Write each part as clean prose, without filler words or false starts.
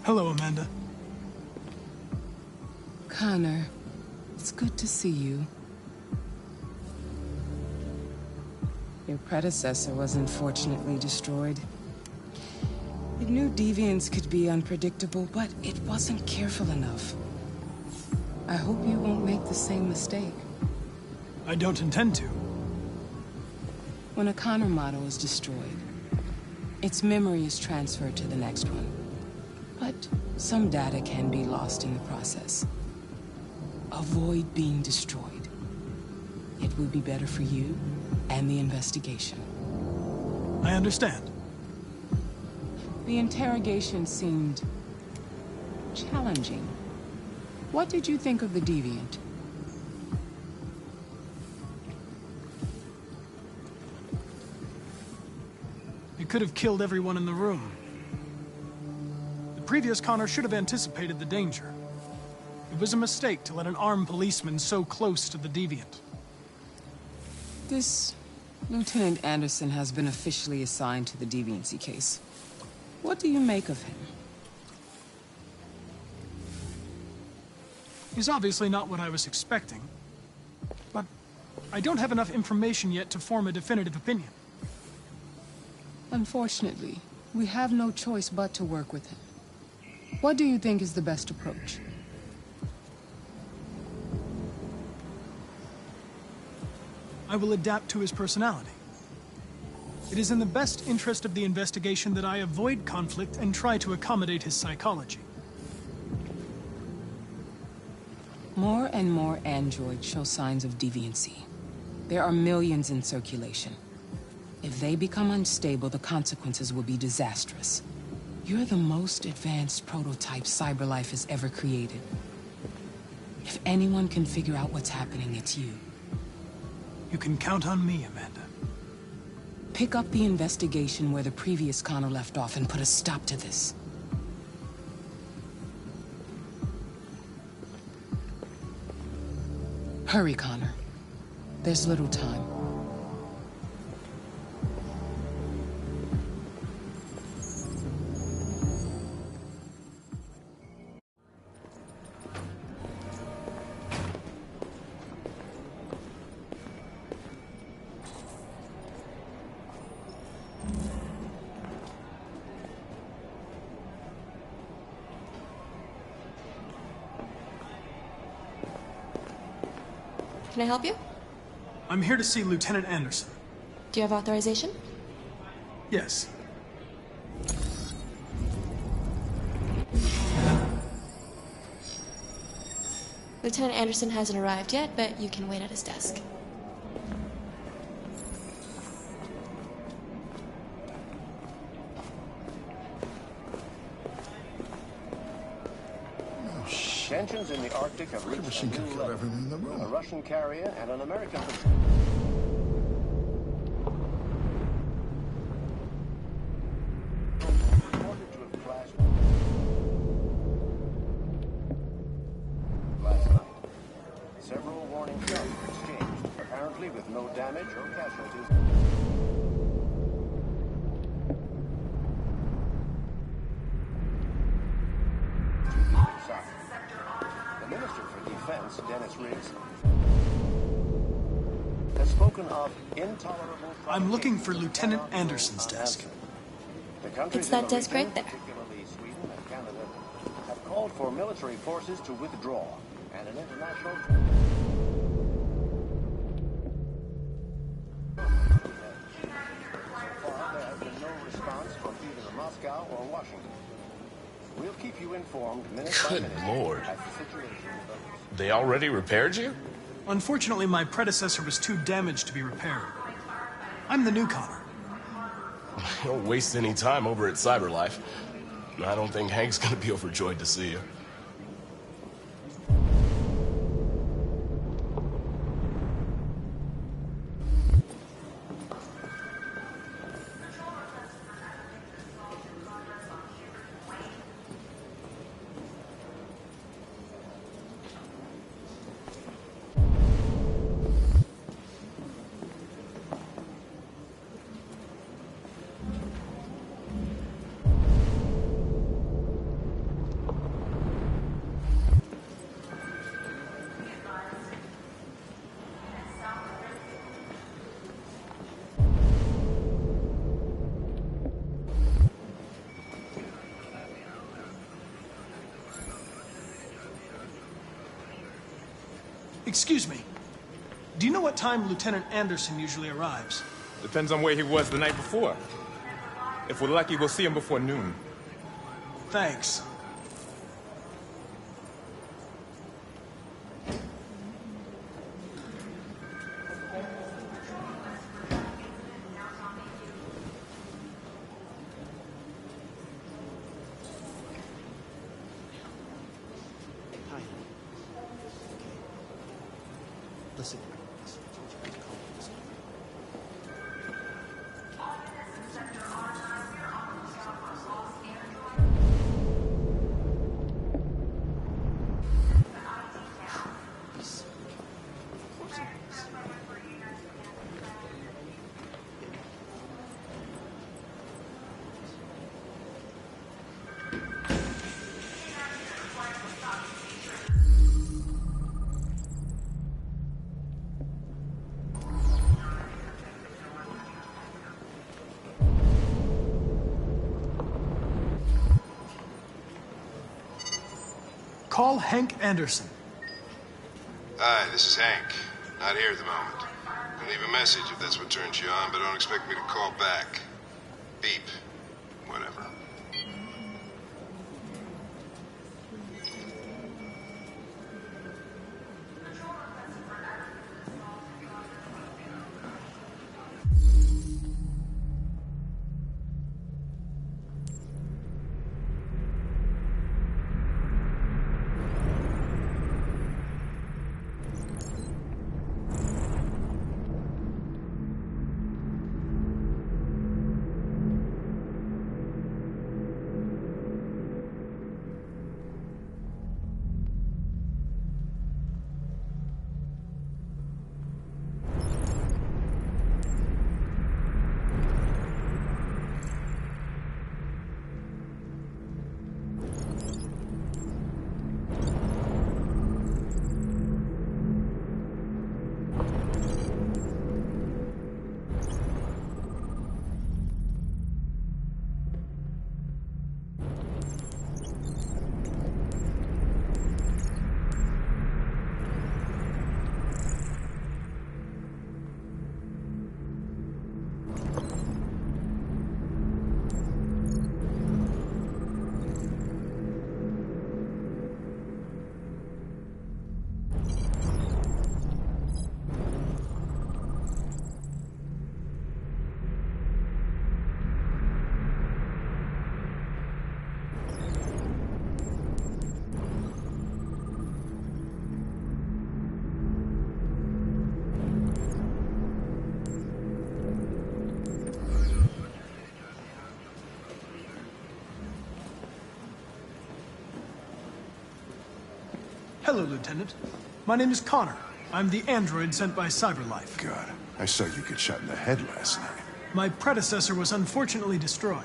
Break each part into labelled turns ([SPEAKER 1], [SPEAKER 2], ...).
[SPEAKER 1] Hello, Amanda.
[SPEAKER 2] Connor, it's good to see you. Your predecessor was unfortunately destroyed. It knew deviants could be unpredictable, but it wasn't careful enough. I hope you won't make the same mistake.
[SPEAKER 1] I don't intend to.
[SPEAKER 2] When a Connor model is destroyed, its memory is transferred to the next one. But some data can be lost in the process. Avoid being destroyed. It would be better for you and the investigation.
[SPEAKER 1] I understand.
[SPEAKER 2] The interrogation seemed challenging. What did you think of the deviant?
[SPEAKER 1] It could have killed everyone in the room. The previous Connor should have anticipated the danger. It was a mistake to let an armed policeman so close to the deviant.
[SPEAKER 2] This Lieutenant Anderson has been officially assigned to the deviancy case. What do you make of him?
[SPEAKER 1] He's obviously not what I was expecting, but I don't have enough information yet to form a definitive opinion.
[SPEAKER 2] Unfortunately, we have no choice but to work with him. What do you think is the best approach?
[SPEAKER 1] I will adapt to his personality. It is in the best interest of the investigation that I avoid conflict and try to accommodate his psychology.
[SPEAKER 2] More and more androids show signs of deviancy. There are millions in circulation. If they become unstable, the consequences will be disastrous. You're the most advanced prototype CyberLife has ever created. If anyone can figure out what's happening, it's you.
[SPEAKER 1] You can count on me, Amanda.
[SPEAKER 2] Pick up the investigation where the previous Connor left off and put a stop to this. Hurry, Connor. There's little time.
[SPEAKER 3] Can I help you?
[SPEAKER 1] I'm here to see Lieutenant Anderson.
[SPEAKER 3] Do you have authorization?
[SPEAKER 1] Yes.
[SPEAKER 3] Lieutenant Anderson hasn't arrived yet, but you can wait at his desk.
[SPEAKER 4] Tensions in the Arctic have reached a new level. A Russian carrier and an American reported to have crashed last night. Several warning shots were exchanged, apparently with no damage or casualties. The Minister for Defense, Dennis Riggs, has spoken of intolerable...
[SPEAKER 1] I'm looking for Lieutenant Anderson's desk.
[SPEAKER 3] It's that desk right there.
[SPEAKER 4] Particularly Sweden and Canada have called for military forces to withdraw and an international... So far, there has been no response from either Moscow or Washington. We'll keep you informed minute by
[SPEAKER 5] Good
[SPEAKER 4] minute
[SPEAKER 5] Lord.
[SPEAKER 4] as the situation develops.
[SPEAKER 5] They already repaired you?
[SPEAKER 1] Unfortunately, my predecessor was too damaged to be repaired. I'm the new Connor.
[SPEAKER 5] Don't waste any time over at CyberLife. I don't think Hank's gonna be overjoyed to see you.
[SPEAKER 1] Excuse me. Do you know what time Lieutenant Anderson usually arrives?
[SPEAKER 6] Depends on where he was the night before. If we're lucky, we'll see him before noon.
[SPEAKER 1] Thanks.
[SPEAKER 7] Listen.
[SPEAKER 1] Call Hank Anderson.
[SPEAKER 8] Hi, this is Hank. Not here at the moment. Can leave a message if that's what turns you on, but don't expect me to call back. Beep. Whatever.
[SPEAKER 1] Hello, Lieutenant. My name is Connor. I'm the android sent by CyberLife.
[SPEAKER 8] God, I saw you get shot in the head last night.
[SPEAKER 1] My predecessor was unfortunately destroyed,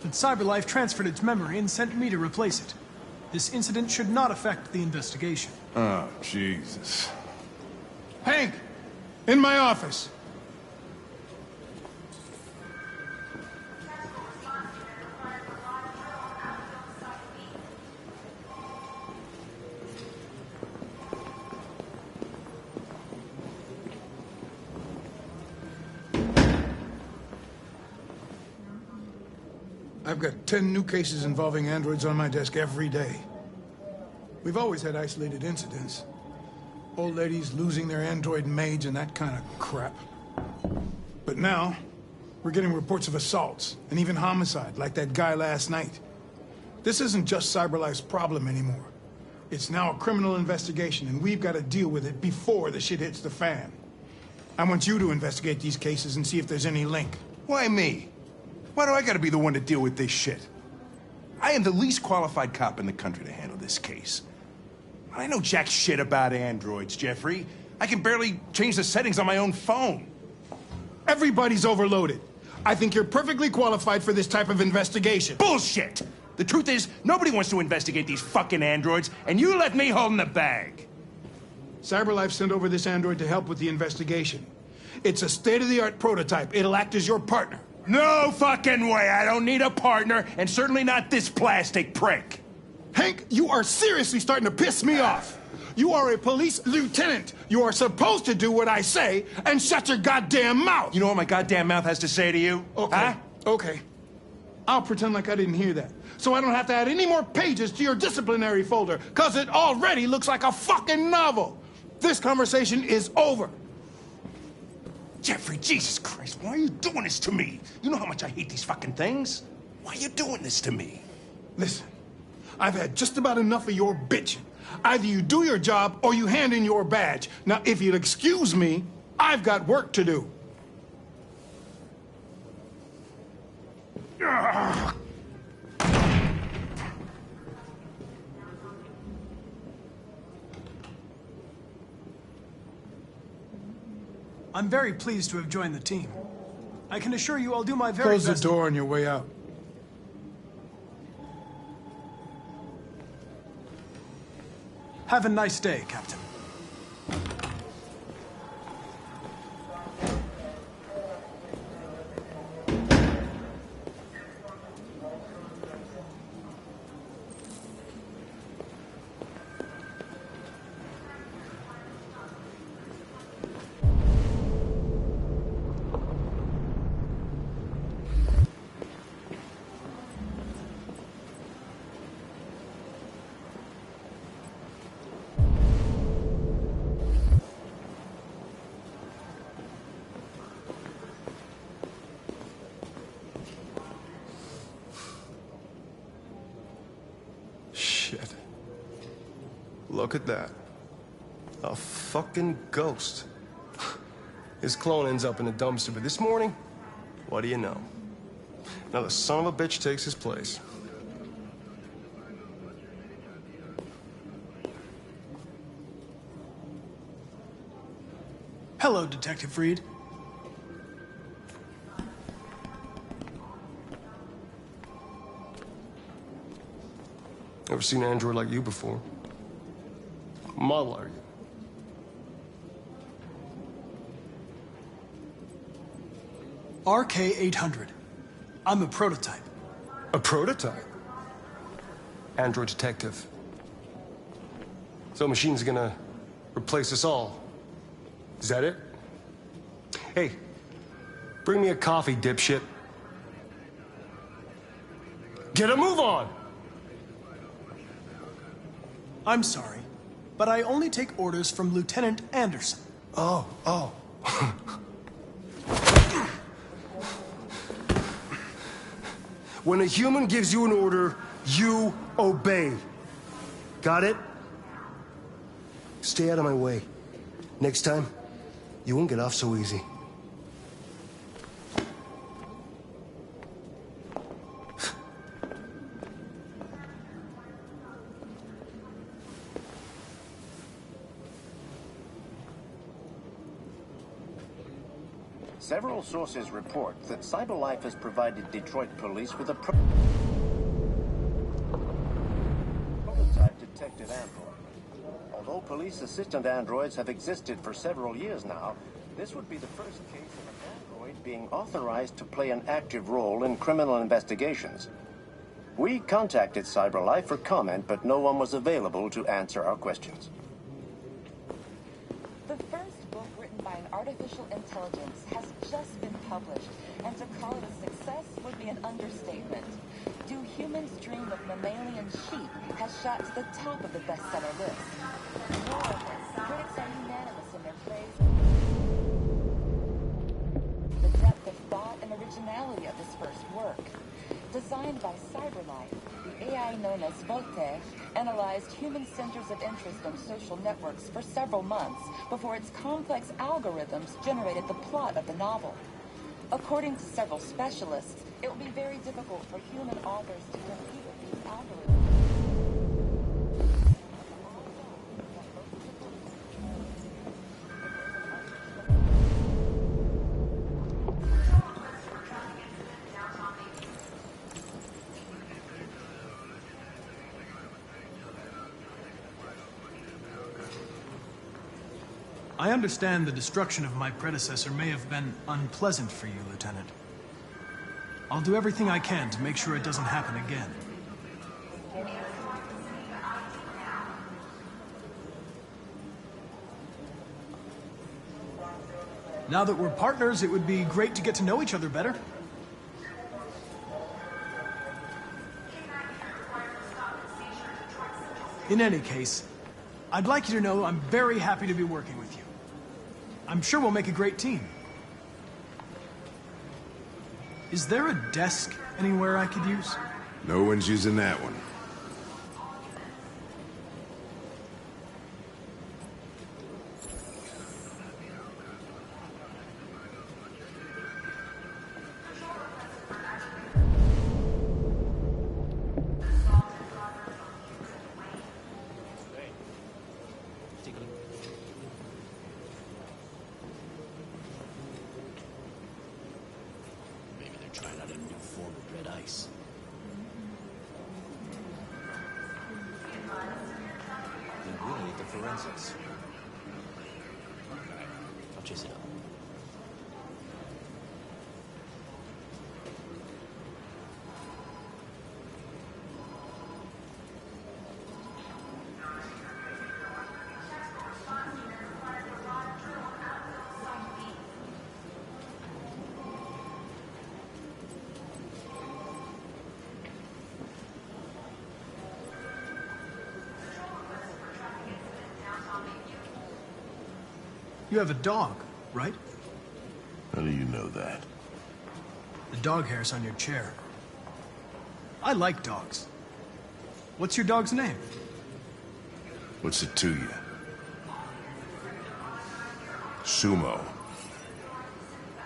[SPEAKER 1] but CyberLife transferred its memory and sent me to replace it. This incident should not affect the investigation.
[SPEAKER 8] Oh, Jesus.
[SPEAKER 9] Hank! In my office! I've got 10 new cases involving androids on my desk every day. We've always had isolated incidents. Old ladies losing their android maids and that kind of crap. But now, we're getting reports of assaults and even homicide, like that guy last night. This isn't just CyberLife's problem anymore. It's now a criminal investigation, and we've got to deal with it before the shit hits the fan. I want you to investigate these cases and see if there's any link.
[SPEAKER 10] Why me? Why do I gotta be the one to deal with this shit? I am the least qualified cop in the country to handle this case. I know jack shit about androids, Jeffrey. I can barely change the settings on my own phone.
[SPEAKER 9] Everybody's overloaded. I think you're perfectly qualified for this type of investigation.
[SPEAKER 10] Bullshit! The truth is, nobody wants to investigate these fucking androids, and you left me holding the bag.
[SPEAKER 9] CyberLife sent over this android to help with the investigation. It's a state-of-the-art prototype. It'll act as your partner.
[SPEAKER 10] No fucking way! I don't need a partner, and certainly not this plastic prick.
[SPEAKER 9] Hank, you are seriously starting to piss me off. You are a police lieutenant. You are supposed to do what I say and shut your goddamn mouth.
[SPEAKER 10] You know what my goddamn mouth has to say to you?
[SPEAKER 9] Okay,
[SPEAKER 10] Huh?
[SPEAKER 9] okay. I'll pretend like I didn't hear that. So I don't have to add any more pages to your disciplinary folder, because it already looks like a fucking novel. This conversation is over.
[SPEAKER 10] Jeffrey, Jesus Christ, why are you doing this to me? You know how much I hate these fucking things. Why are you doing this to me?
[SPEAKER 9] Listen, I've had just about enough of your bitching. Either you do your job or you hand in your badge. Now, if you'll excuse me, I've got work to do.
[SPEAKER 1] I'm very pleased to have joined the team. I can assure you I'll do my very
[SPEAKER 9] Close
[SPEAKER 1] best.
[SPEAKER 9] the door on your way out.
[SPEAKER 1] Have a nice day, Captain.
[SPEAKER 5] Shit. Look at that. A fucking ghost. His clone ends up in the dumpster, but this morning, what do you know? Another son of a bitch takes his place.
[SPEAKER 1] Hello, Detective Reed.
[SPEAKER 5] Never seen an android like you before. What model are you?
[SPEAKER 1] RK-800. I'm a prototype.
[SPEAKER 5] A prototype? Android detective. So machine's gonna replace us all. Is that it? Hey, bring me a coffee, dipshit. Get a move on!
[SPEAKER 1] I'm sorry, but I only take orders from Lieutenant Anderson.
[SPEAKER 5] Oh. When a human gives you an order, you obey. Got it? Stay out of my way. Next time, you won't get off so easy.
[SPEAKER 4] Several sources report that CyberLife has provided Detroit police with a prototype detected android. Although police assistant androids have existed for several years now, this would be the first case of an android being authorized to play an active role in criminal investigations. We contacted CyberLife for comment, but no one was available to answer our questions.
[SPEAKER 7] The first book written by an artificial intelligence has just been published, and to call it a success would be an understatement. Do Humans Dream of Mammalian Sheep has shot to the top of the bestseller list. Moreover, critics are unanimous in their praise the depth of thought and originality of this first work. Designed by CyberLife, the AI known as Voltaire analyzed human centers of interest on social networks for several months before its complex algorithms generated the plot of the novel. According to several specialists, it will be very difficult for human authors to compete with these algorithms.
[SPEAKER 1] I understand the destruction of my predecessor may have been unpleasant for you, Lieutenant. I'll do everything I can to make sure it doesn't happen again. Now that we're partners, it would be great to get to know each other better. In any case, I'd like you to know I'm very happy to be working with you. I'm sure we'll make a great team. Is there a desk anywhere I could use?
[SPEAKER 8] No one's using that one.
[SPEAKER 11] Trying out a new form of red ice. Then we'll need the forensics. Alright, I'll chase it up.
[SPEAKER 1] You have a dog, right?
[SPEAKER 8] How do you know that?
[SPEAKER 1] The dog hair's on your chair. I like dogs. What's your dog's name?
[SPEAKER 8] What's it to you? Sumo.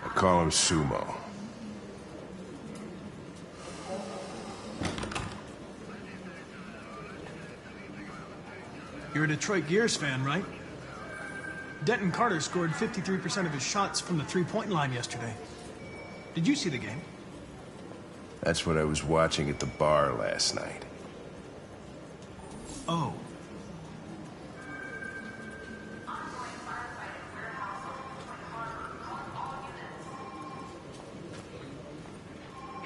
[SPEAKER 8] I call him Sumo.
[SPEAKER 1] You're a Detroit Gears fan, right? Denton Carter scored 53% of his shots from the three-point line yesterday. Did you see the game?
[SPEAKER 8] That's what I was watching at the bar last night.
[SPEAKER 1] Oh.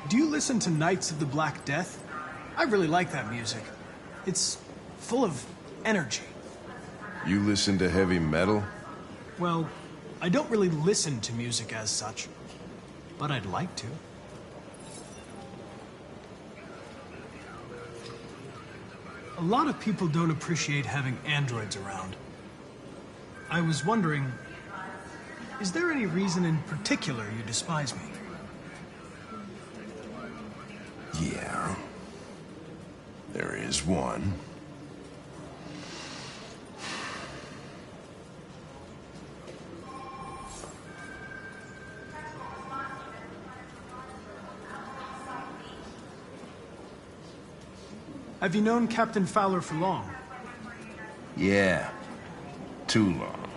[SPEAKER 1] Do you listen to Knights of the Black Death? I really like that music. It's full of energy.
[SPEAKER 8] You listen to heavy metal?
[SPEAKER 1] Well, I don't really listen to music as such, but I'd like to. A lot of people don't appreciate having androids around. I was wondering, is there any reason in particular you despise me?
[SPEAKER 8] Yeah. There is one.
[SPEAKER 1] Have you known Captain Fowler for long?
[SPEAKER 8] Yeah. Too long.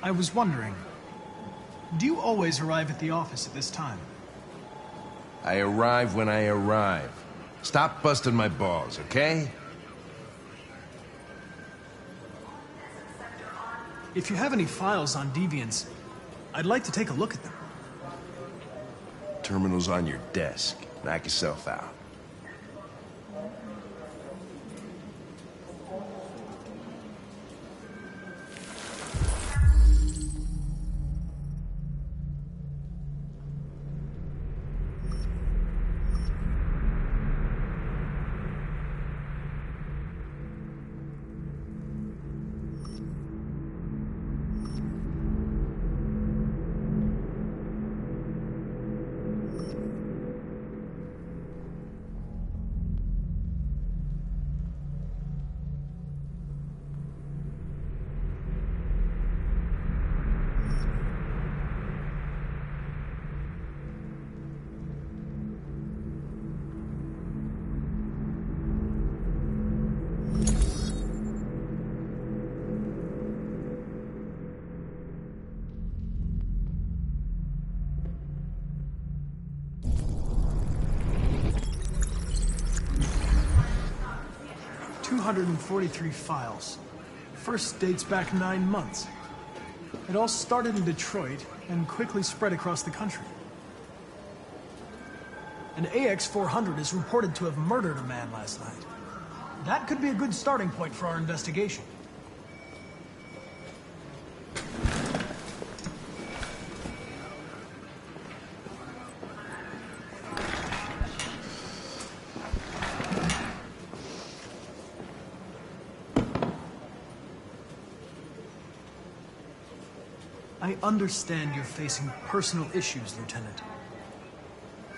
[SPEAKER 1] I was wondering, do you always arrive at the office at this time?
[SPEAKER 8] I arrive when I arrive. Stop busting my balls, okay?
[SPEAKER 1] If you have any files on Deviants, I'd like to take a look at them.
[SPEAKER 8] Terminal's on your desk. Knock yourself out.
[SPEAKER 1] .243 files. First dates back 9 months. It all started in Detroit and quickly spread across the country. An AX-400 is reported to have murdered a man last night. That could be a good starting point for our investigation. I understand you're facing personal issues, Lieutenant.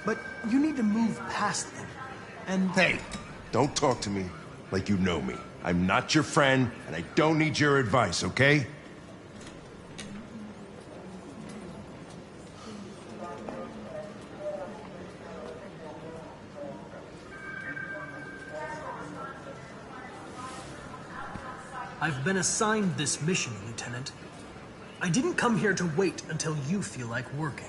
[SPEAKER 1] But you need to move past them. And...
[SPEAKER 10] Hey, don't talk to me like you know me. I'm not your friend, and I don't need your advice, okay?
[SPEAKER 1] I've been assigned this mission, Lieutenant. I didn't come here to wait until you feel like working.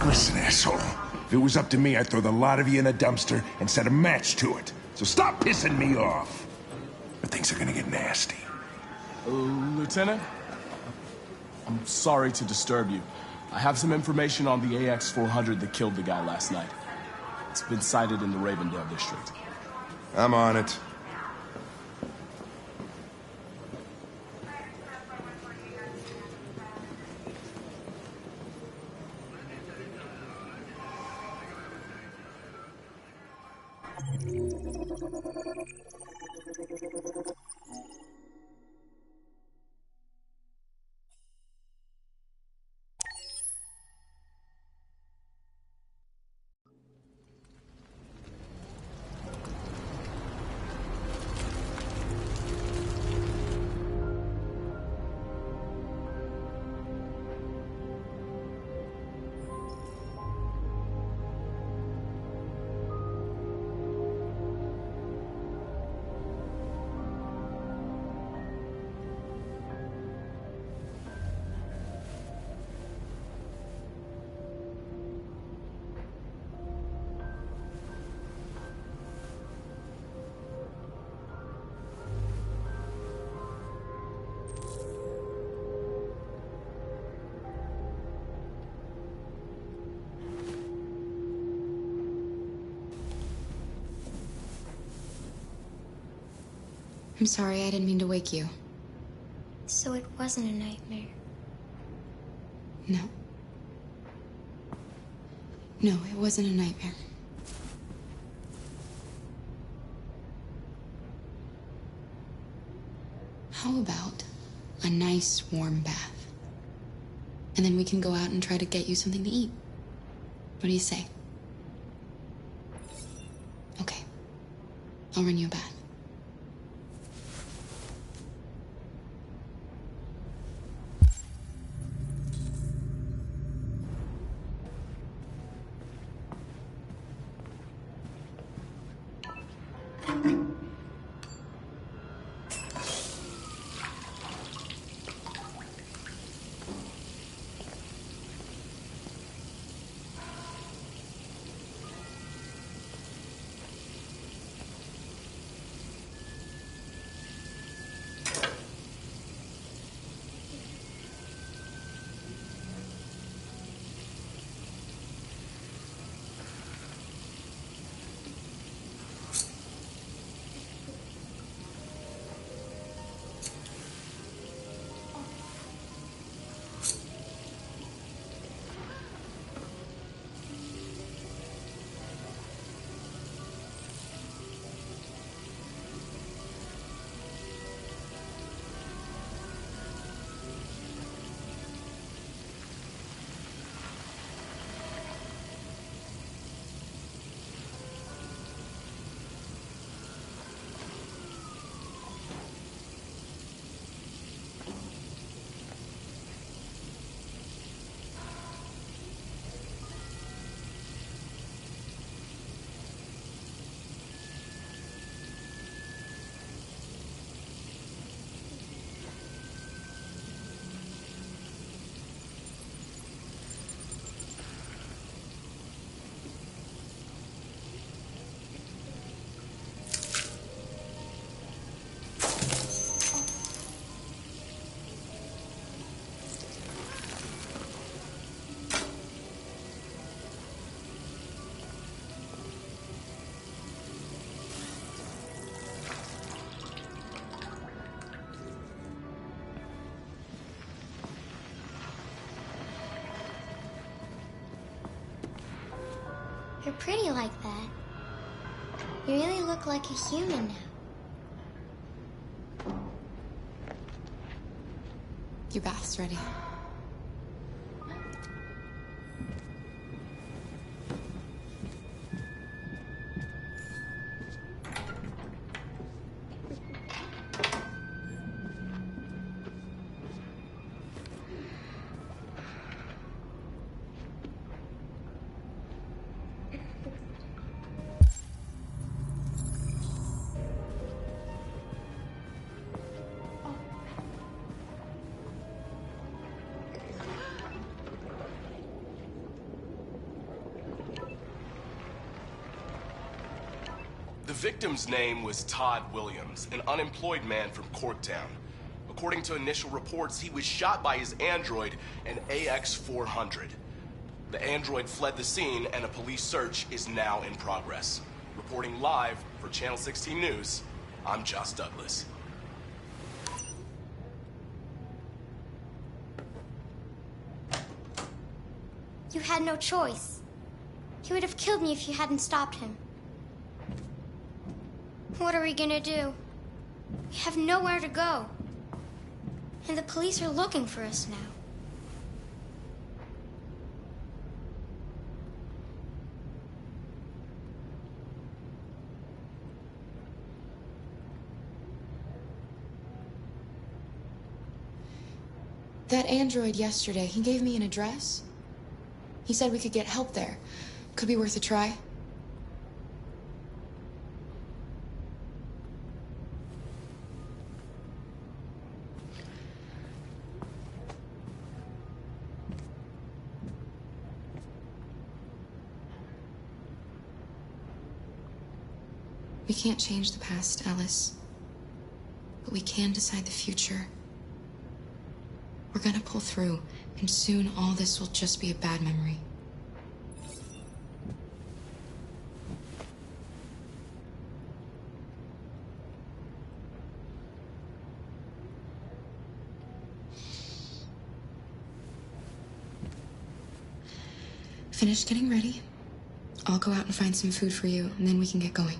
[SPEAKER 10] Listen, asshole. If it was up to me, I'd throw the lot of you in a dumpster and set a match to it. So stop pissing me off. But things are gonna get nasty.
[SPEAKER 12] Lieutenant? I'm sorry to disturb you. I have some information on the AX-400 that killed the guy last night. It's been sighted in the Ravendale district.
[SPEAKER 10] I'm on it.
[SPEAKER 13] I'm sorry, I didn't mean to wake you.
[SPEAKER 14] So it wasn't a nightmare.
[SPEAKER 13] No. No, it wasn't a nightmare. How about a nice warm bath? And then we can go out and try to get you something to eat. What do you say? Okay. I'll run you a bath.
[SPEAKER 14] pretty like that. You really look like a human now.
[SPEAKER 13] Your bath's ready.
[SPEAKER 12] The victim's name was Todd Williams, an unemployed man from Corktown. According to initial reports, he was shot by his android, an AX-400. The android fled the scene, and a police search is now in progress. Reporting live for Channel 16 News, I'm Josh Douglas.
[SPEAKER 14] You had no choice. He would have killed me if you hadn't stopped him. What are we gonna do? We have nowhere to go. And the police are looking for us now.
[SPEAKER 13] That android yesterday, he gave me an address. He said we could get help there. Could be worth a try. We can't change the past, Alice. But we can decide the future. We're gonna pull through, and soon all this will just be a bad memory. Finish getting ready. I'll go out and find some food for you, and then we can get going.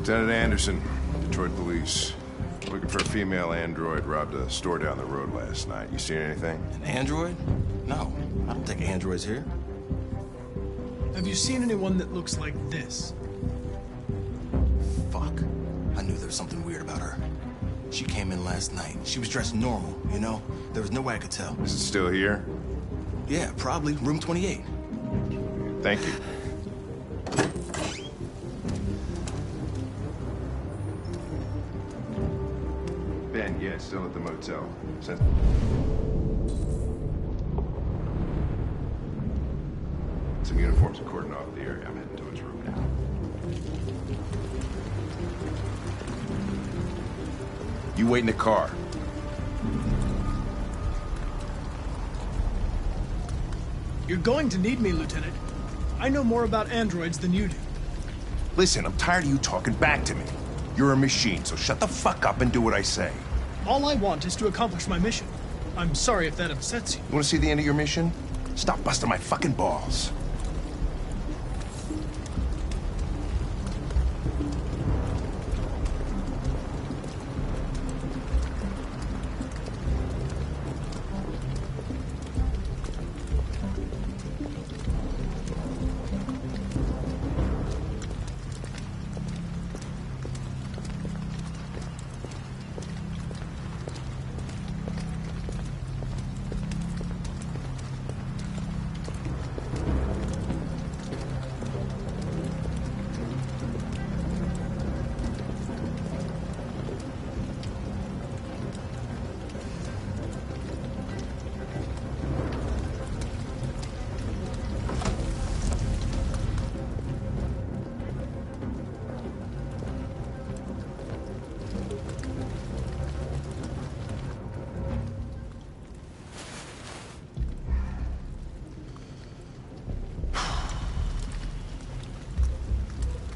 [SPEAKER 8] Lieutenant Anderson, Detroit Police. Looking for a female android robbed a store down the road last night. You seen anything?
[SPEAKER 11] An android? No, I don't think androids here.
[SPEAKER 1] Have you seen anyone that looks like this?
[SPEAKER 11] Fuck. I knew there was something weird about her. She came in last night. She was dressed normal, you know? There was no way I could tell.
[SPEAKER 8] Is it still here?
[SPEAKER 11] Yeah, probably. Room 28.
[SPEAKER 8] Thank you. Ben, yeah, it's still at the motel. Some uniforms are cordoned off the area. I'm heading to his room now. You wait in the car.
[SPEAKER 1] You're going to need me, Lieutenant. I know more about androids than you do.
[SPEAKER 10] Listen, I'm tired of you talking back to me. You're a machine, so shut the fuck up and do what I say.
[SPEAKER 1] All I want is to accomplish my mission. I'm sorry if that upsets you.
[SPEAKER 10] You want to see the end of your mission? Stop busting my fucking balls.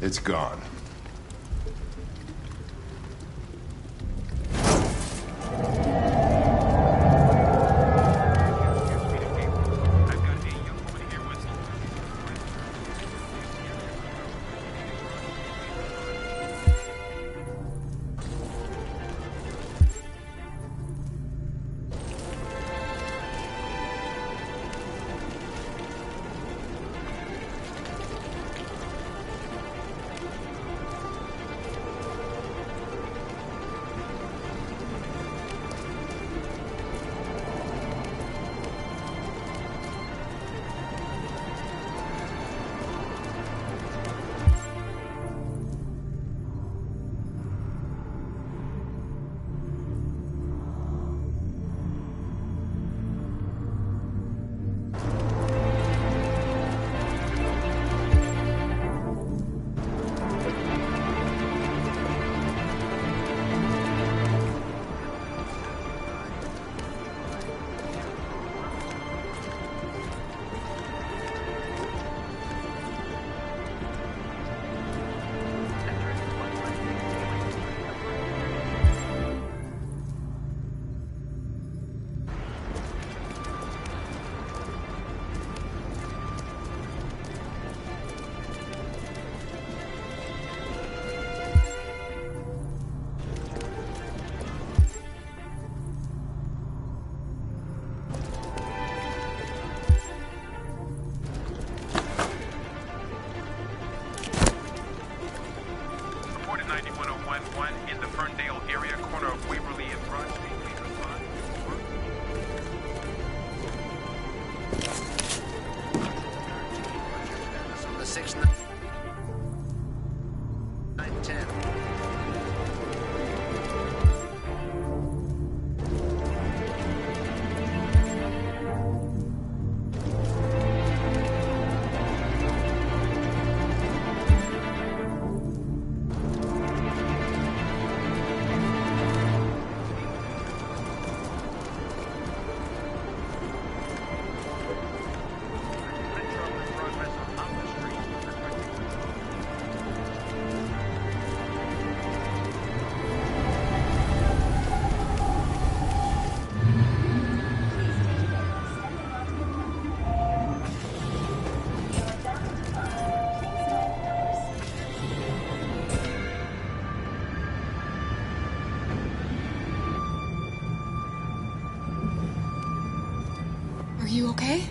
[SPEAKER 10] It's gone.
[SPEAKER 15] In the Ferndale area, corner of Waverly and Broad Street. Please respond.
[SPEAKER 16] On the 6, 9, 10.
[SPEAKER 13] Are you okay?